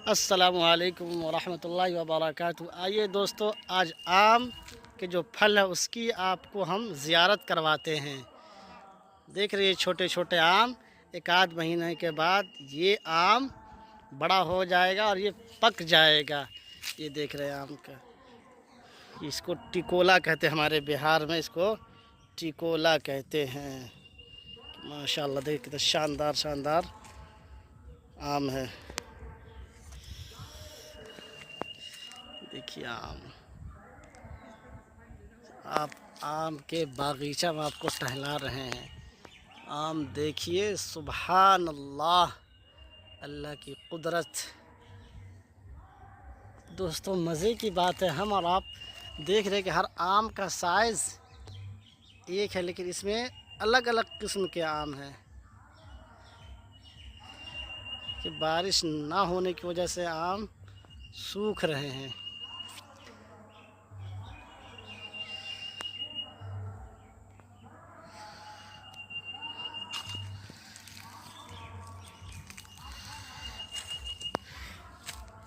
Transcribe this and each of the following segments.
अस्सलामुअलैकुम वरहमतुल्लाहि वबरकातुहू। आइए दोस्तों, आज आम के जो फल है उसकी आपको हम ज़ियारत करवाते हैं। देख रहे हैं छोटे छोटे आम, एक आध महीने के बाद ये आम बड़ा हो जाएगा और ये पक जाएगा। ये देख रहे हैं आम का, इसको टिकोला कहते हैं, हमारे बिहार में इसको टिकोला कहते हैं। माशाल्लाह, देख कितना शानदार शानदार आम है। देखिए आप आम के बागीचा में आपको टहला रहे हैं। आम देखिए, सुभान अल्लाह, अल्लाह की कुदरत। दोस्तों, मज़े की बात है, हम और आप देख रहे हैं कि हर आम का साइज़ एक है, लेकिन इसमें अलग अलग किस्म के आम हैं। कि बारिश ना होने की वजह से आम सूख रहे हैं।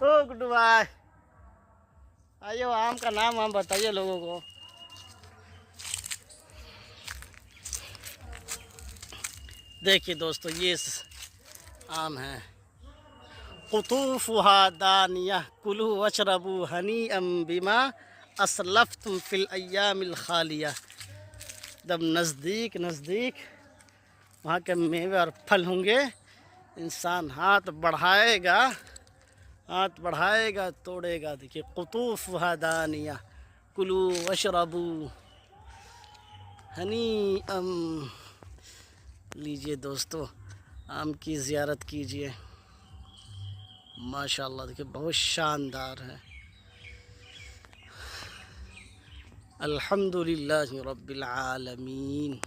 ओ गुड्डू भाई, आइए, आम का नाम हम बताइए लोगों को। देखिए दोस्तों, ये आम है, कुतूफ़ुहा दानिया कुलू वशरबू हनी बिमा असलफ़्तुम फ़िल अय्यामिल खालिया। जब नज़दीक नज़दीक वहाँ के मेवे और फल होंगे, इंसान हाथ बढ़ाएगा तोड़ेगा। देखिए, कुतूफ़ुहा दानिया कुलू वशरबू हनी लीजिए दोस्तों, आम की ज़ियारत कीजिए। माशाल्लाह, देखिए बहुत शानदार है। अल्हम्दुलिल्लाहि रब्बिल आलमीन।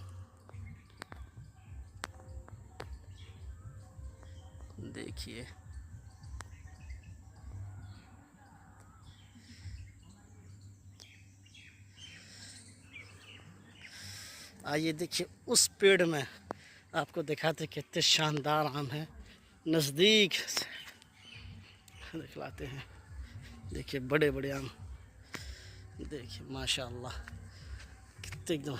देखिए, आइए देखिए, उस पेड़ में आपको दिखाते कितने शानदार आम हैं, नज़दीक से दिखलाते हैं। देखिए बड़े बड़े आम, देखिए माशाल्लाह कितने एकदम।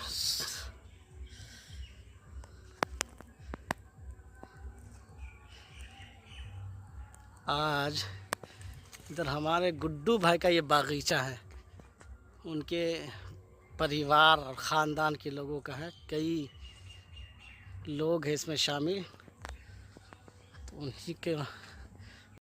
आज इधर हमारे गुड्डू भाई का ये बागीचा है, उनके परिवार और ख़ानदान के लोगों का है। कई लोग हैं इसमें शामिल, तो उन्हीं के